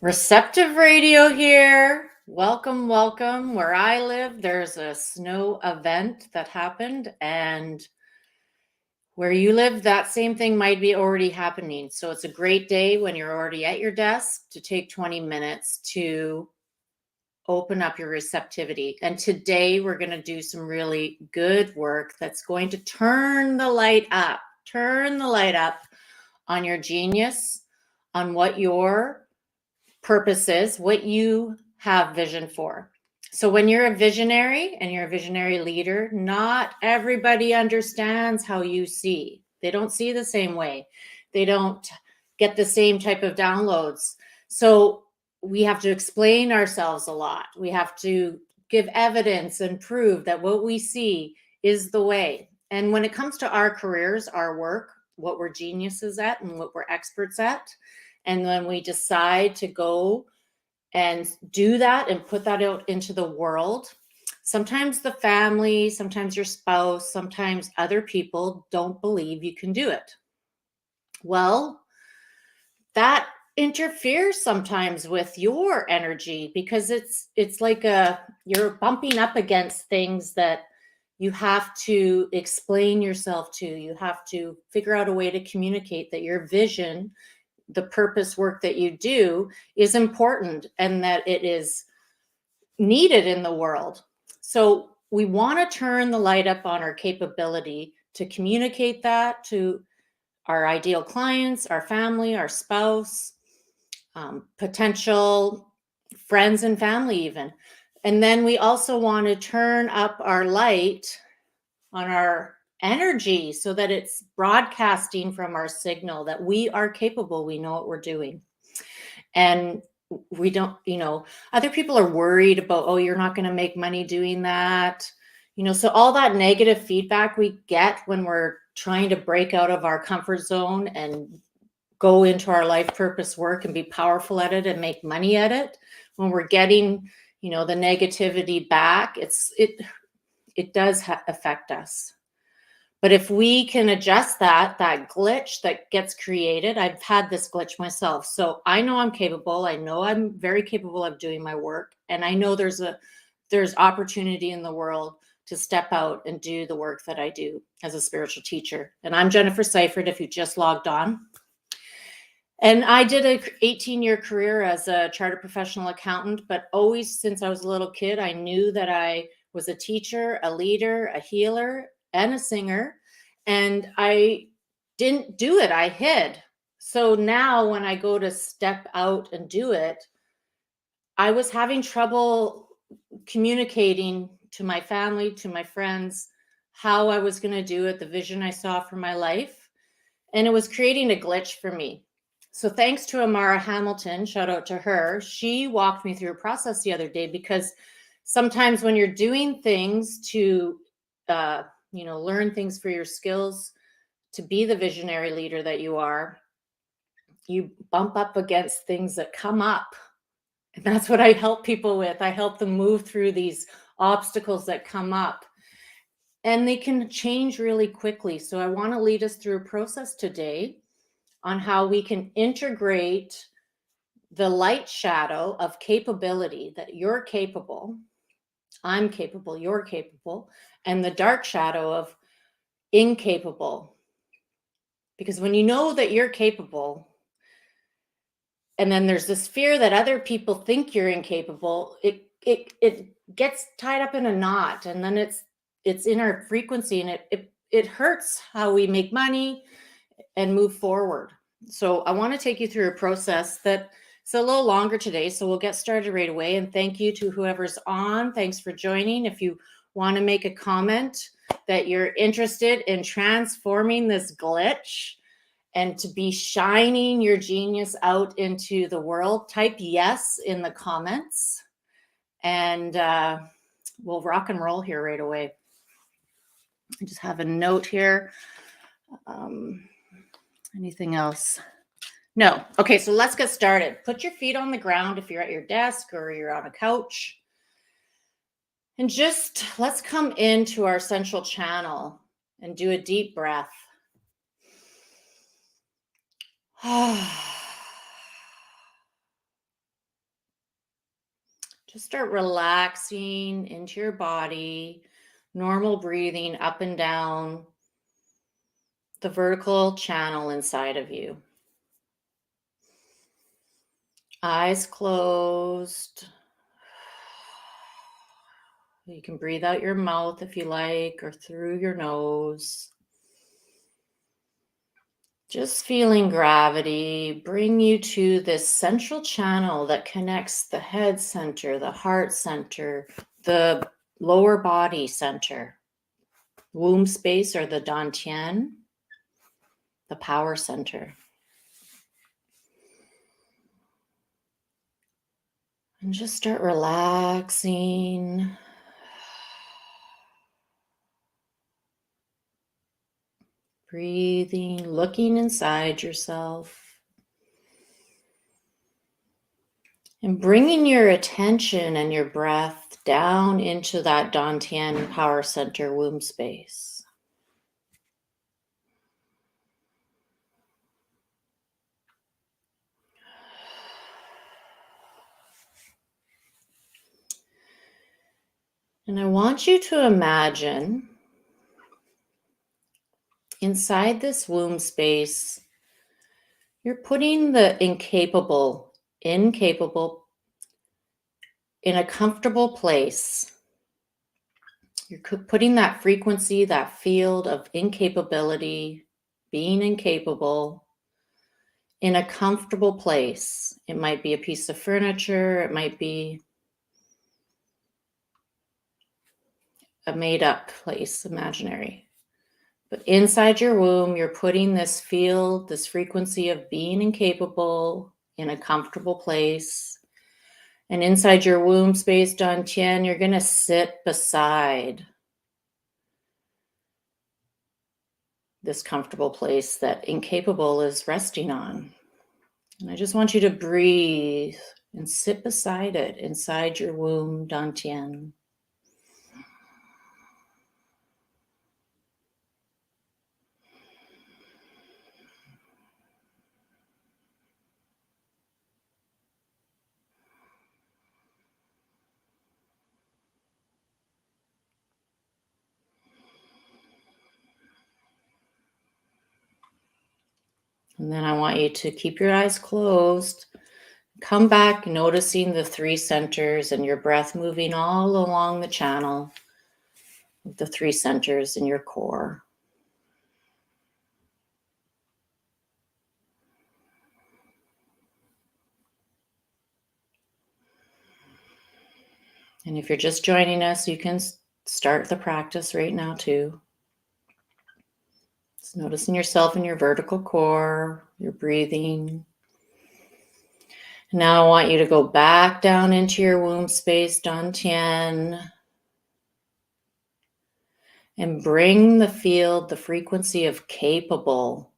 Receptive Radio here. Welcome, welcome. Where I live, there's a snow event that happened, and where you live, that same thing might be already happening. So it's a great day when you're already at your desk to take 20 minutes to open up your receptivity. And today we're going to do some really good work that's going to turn the light up on your genius, on what your purpose is, what you have vision for. So when you're a visionary and you're a visionary leader, not everybody understands how you see. They don't see the same way. They don't get the same type of downloads. So we have to explain ourselves a lot. We have to give evidence and prove that what we see is the way. And when it comes to our careers, our work, what we're geniuses at and what we're experts at, and when we decide to go and do that and put that out into the world, sometimes the family, sometimes your spouse, sometimes other people don't believe you can do it. Well, that interferes sometimes with your energy because it's like you're bumping up against things that you have to explain yourself to. You have to figure out a way to communicate that your vision, the purpose work that you do, is important and that it is needed in the world. So we want to turn the light up on our capability to communicate that to our ideal clients, our family, our spouse, potential friends and family even. And then we also want to turn up our light on our energy so that it's broadcasting from our signal that we are capable, we know what we're doing. And we don't, other people are worried about, oh, you're not going to make money doing that. So all that negative feedback we get when we're trying to break out of our comfort zone and go into our life purpose work and be powerful at it and make money at it, when we're getting, the negativity back, it does affect us. But if we can adjust that glitch that gets created, I've had this glitch myself. So I know I'm capable. I know I'm very capable of doing my work. And I know there's opportunity in the world to step out and do the work that I do as a spiritual teacher. And I'm Jennifer Seifert, if you just logged on. And I did an 18-year career as a chartered professional accountant, but always since I was a little kid, I knew that I was a teacher, a leader, a healer, and a singer. And I didn't do it. I hid. So now when I go to step out and do it, I was having trouble communicating to my family, to my friends, how I was going to do it, the vision I saw for my life. And it was creating a glitch for me. So thanks to Amara Hamilton, shout out to her, she walked me through a process the other day, because sometimes when you're doing things to, learn things for your skills, to be the visionary leader that you are, you bump up against things that come up. And that's what I help people with. I help them move through these obstacles that come up. And they can change really quickly. So I want to lead us through a process today on how we can integrate the light shadow of capability, that you're capable, I'm capable, you're capable, and the dark shadow of incapable. Because when you know that you're capable, and then there's this fear that other people think you're incapable, it gets tied up in a knot, and then it's in our frequency, and it hurts how we make money and move forward. So I want to take you through a process that it's a little longer today, so we'll get started right away. And thank you to whoever's on. Thanks for joining. If you want to make a comment that you're interested in transforming this glitch and to be shining your genius out into the world, type yes in the comments, and we'll rock and roll here right away. I just have a note here. Anything else? No. Okay, so let's get started. Put your feet on the ground if you're at your desk or you're on a couch. And just let's come into our central channel and do a deep breath. Just start relaxing into your body, normal breathing up and down the vertical channel inside of you. Eyes closed. You can breathe out your mouth if you like, or through your nose. Just feeling gravity bring you to this central channel that connects the head center, the heart center, the lower body center, womb space or the dantian, the power center. And just start relaxing. Breathing, looking inside yourself. And bringing your attention and your breath down into that dantian power center womb space. And I want you to imagine inside this womb space, you're putting the incapable in a comfortable place. You're putting that frequency, that field of incapability, being incapable, in a comfortable place. It might be a piece of furniture, it might be a made-up place, imaginary. But inside your womb, you're putting this field, this frequency of being incapable in a comfortable place. And inside your womb space, dantian, you're going to sit beside this comfortable place that incapable is resting on. And I just want you to breathe and sit beside it inside your womb, dantian. And then I want you to keep your eyes closed. Come back, noticing the three centers and your breath moving all along the channel of the three centers in your core. And if you're just joining us, you can start the practice right now too. Just noticing yourself in your vertical core, your breathing. Now I want you to go back down into your womb space, dantian, and bring the field, the frequency of capable,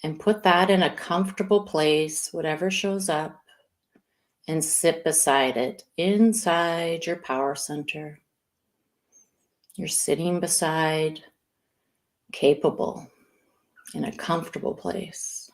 and put that in a comfortable place, whatever shows up, and sit beside it inside your power center. You're sitting beside capable in a comfortable place.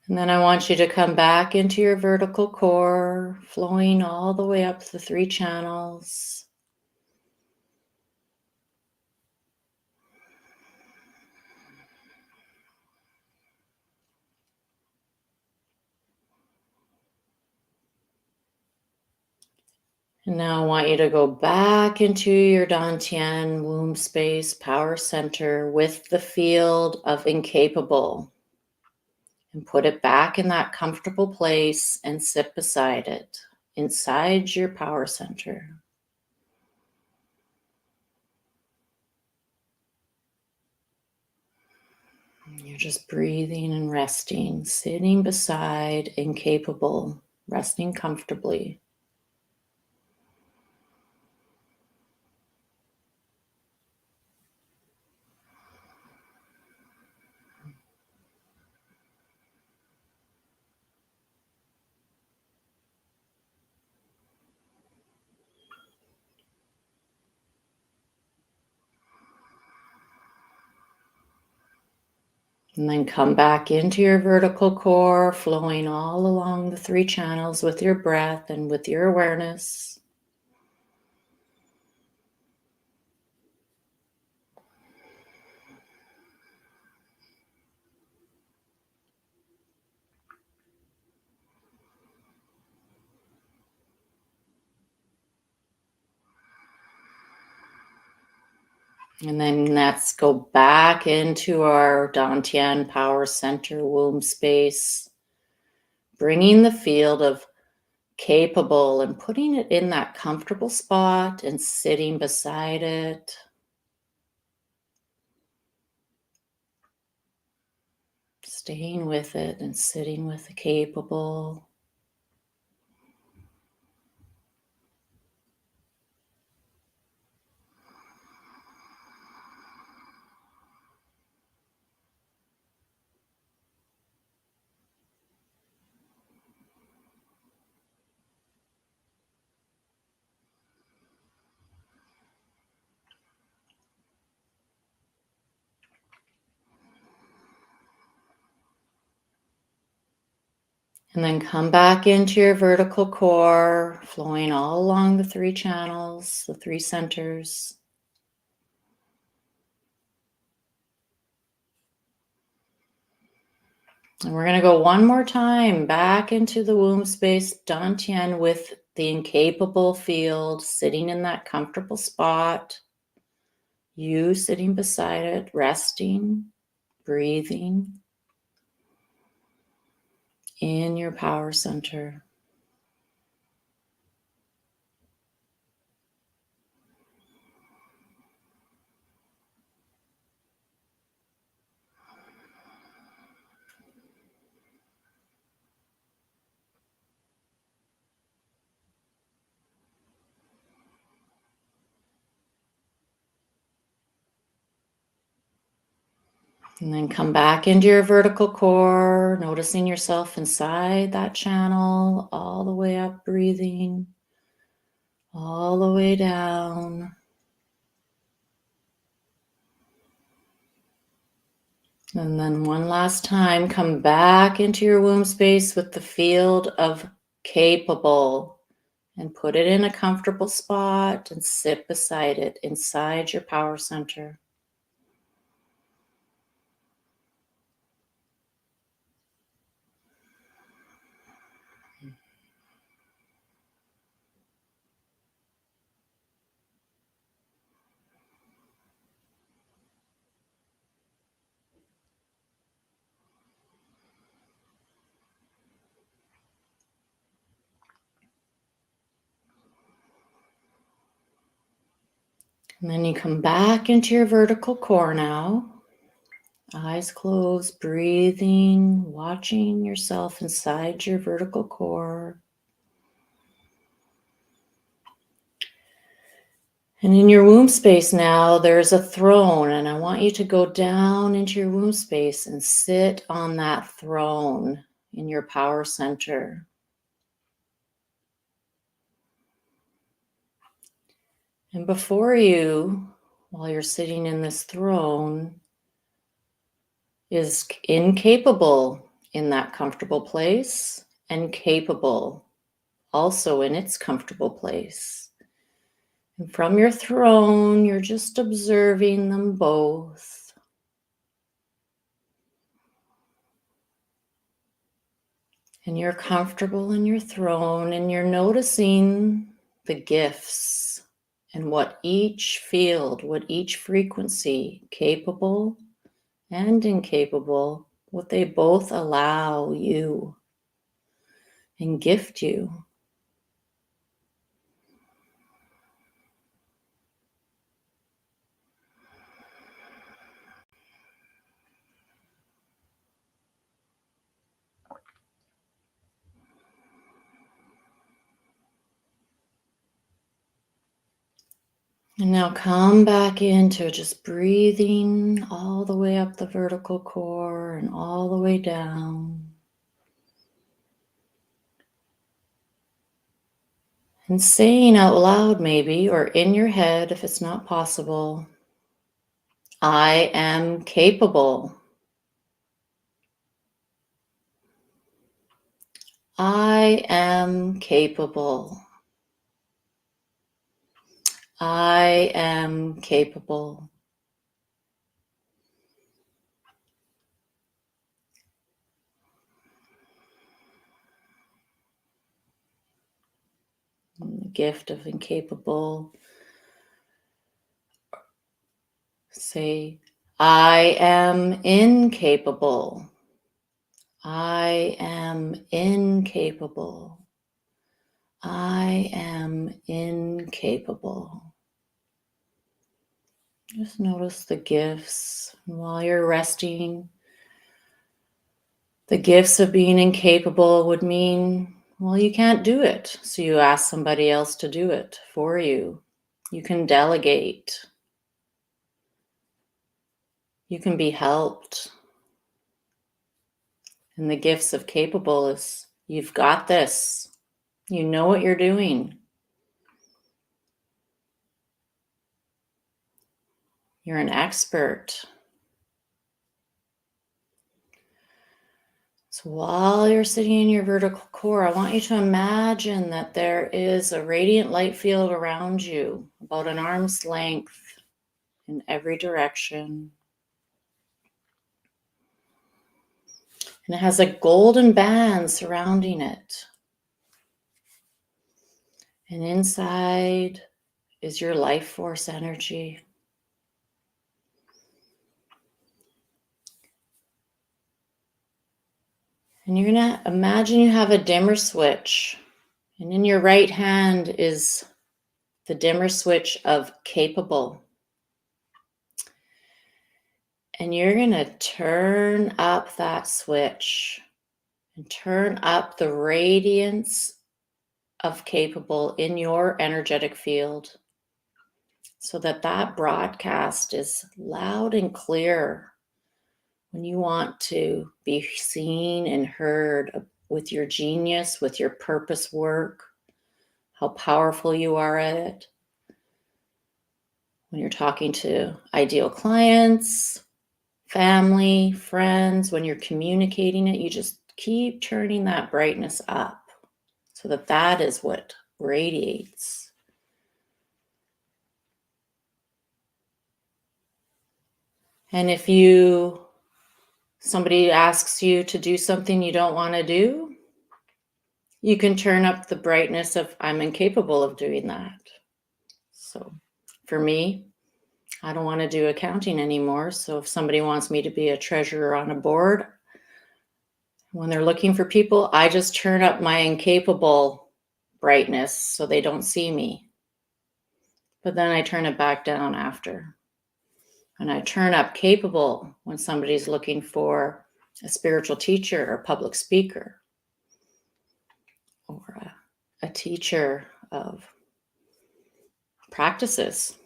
And then I want you to come back into your vertical core, flowing all the way up the three channels. And now I want you to go back into your dantian womb space, power center with the field of incapable. And put it back in that comfortable place and sit beside it, inside your power center. You're just breathing and resting, sitting beside incapable, resting comfortably. And then come back into your vertical core, flowing all along the 3 channels with your breath and with your awareness. And then let's go back into our Dantian power center womb space, bringing the field of capable and putting it in that comfortable spot and sitting beside it. Staying with it and sitting with the capable. And then come back into your vertical core, flowing all along the 3 channels, the 3 centers. And we're going to go one more time back into the womb space, Dantian, with the incapable field, sitting in that comfortable spot. You sitting beside it, resting, breathing in your power center. And then come back into your vertical core, noticing yourself inside that channel, all the way up, breathing, all the way down. And then one last time, come back into your womb space with the field of capable and put it in a comfortable spot and sit beside it inside your power center. And then you come back into your vertical core now. Eyes closed, breathing, watching yourself inside your vertical core. And in your womb space now, there's a throne, and I want you to go down into your womb space and sit on that throne in your power center. And before you, while you're sitting in this throne, is incapable in that comfortable place and capable also in its comfortable place. And from your throne, you're just observing them both. And you're comfortable in your throne, and you're noticing the gifts and what each field, what each frequency, capable and incapable, what they both allow you and gift you. And now come back into just breathing all the way up the vertical core and all the way down. And saying out loud maybe, or in your head if it's not possible, I am capable. I am capable. I am capable. And the gift of incapable. Say, I am incapable. I am incapable. I am incapable. Just notice the gifts. And while you're resting, the gifts of being incapable would mean, well, you can't do it. So you ask somebody else to do it for you. You can delegate. You can be helped. And the gifts of capable is, you've got this. You know what you're doing. You're an expert. So while you're sitting in your vertical core, I want you to imagine that there is a radiant light field around you, about an arm's length in every direction. And it has a golden band surrounding it. And inside is your life force energy. And you're going to imagine you have a dimmer switch. And in your right hand is the dimmer switch of capable. And you're going to turn up that switch and turn up the radiance of capable in your energetic field so that that broadcast is loud and clear when you want to be seen and heard with your genius, with your purpose work, how powerful you are at it. When you're talking to ideal clients, family, friends, when you're communicating it, you just keep turning that brightness up so that that is what radiates. And if somebody asks you to do something you don't want to do, you can turn up the brightness of, I'm incapable of doing that. So for me, I don't want to do accounting anymore. So if somebody wants me to be a treasurer on a board, when they're looking for people, I just turn up my incapable brightness so they don't see me. But then I turn it back down after. And I turn up capable when somebody's looking for a spiritual teacher or public speaker or a teacher of practices.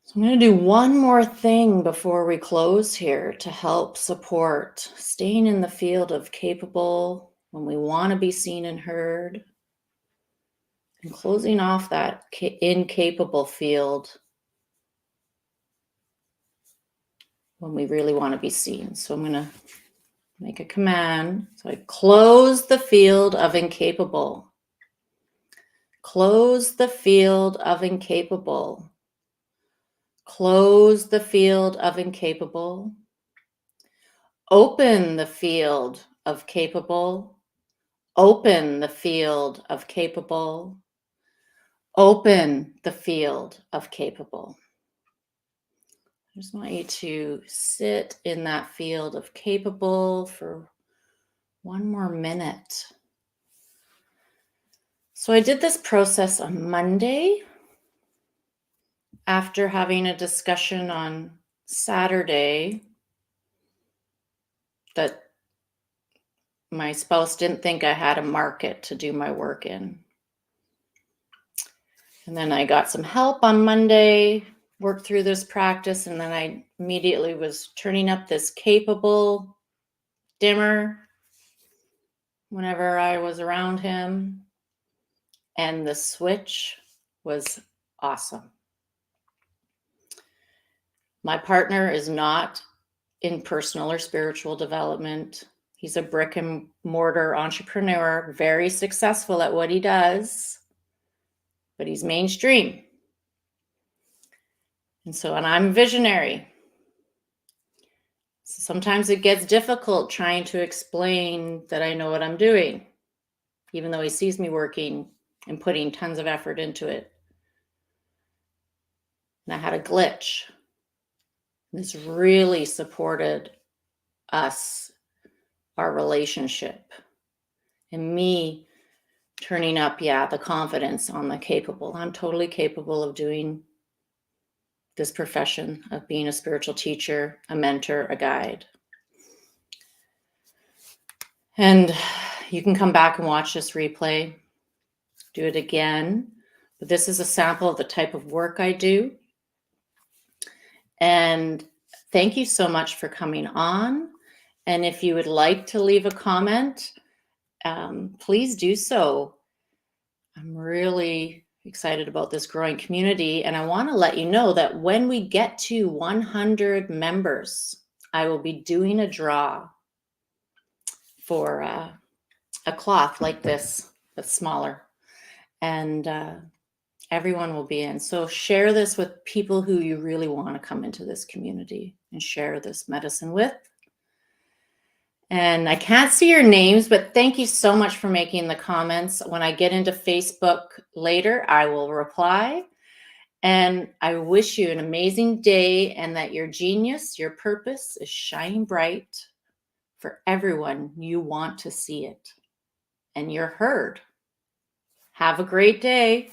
So I'm going to do one more thing before we close here to help support staying in the field of capable when we want to be seen and heard, and closing off that incapable field when we really want to be seen. So I'm going to make a command. So I close the field of incapable. Close the field of incapable. Close the field of incapable. Open the field of capable. Open the field of capable. Open the field of capable. I just want you to sit in that field of capable for one more minute. So I did this process on Monday after having a discussion on Saturday that my spouse didn't think I had a market to do my work in. And then I got some help on Monday, worked through this practice, and then I immediately was turning up this capable dimmer whenever I was around him. And the switch was awesome. My partner is not in personal or spiritual development. He's a brick and mortar entrepreneur, very successful at what he does, but he's mainstream. And I'm visionary. So sometimes it gets difficult trying to explain that I know what I'm doing, even though he sees me working and putting tons of effort into it. And I had a glitch. This really supported us, our relationship, and me turning up, the confidence on the capable. I'm totally capable of doing this profession of being a spiritual teacher, a mentor, a guide. And you can come back and watch this replay, do it again. But this is a sample of the type of work I do. And thank you so much for coming on. And if you would like to leave a comment, please do so. I'm really excited about this growing community. And I want to let you know that when we get to 100 members, I will be doing a draw for a cloth like this, but smaller. And everyone will be in. So share this with people who you really want to come into this community and share this medicine with. And I can't see your names, but thank you so much for making the comments. When I get into Facebook later, I will reply. And I wish you an amazing day and that your genius, your purpose is shining bright for everyone you want to see it. And you're heard. Have a great day.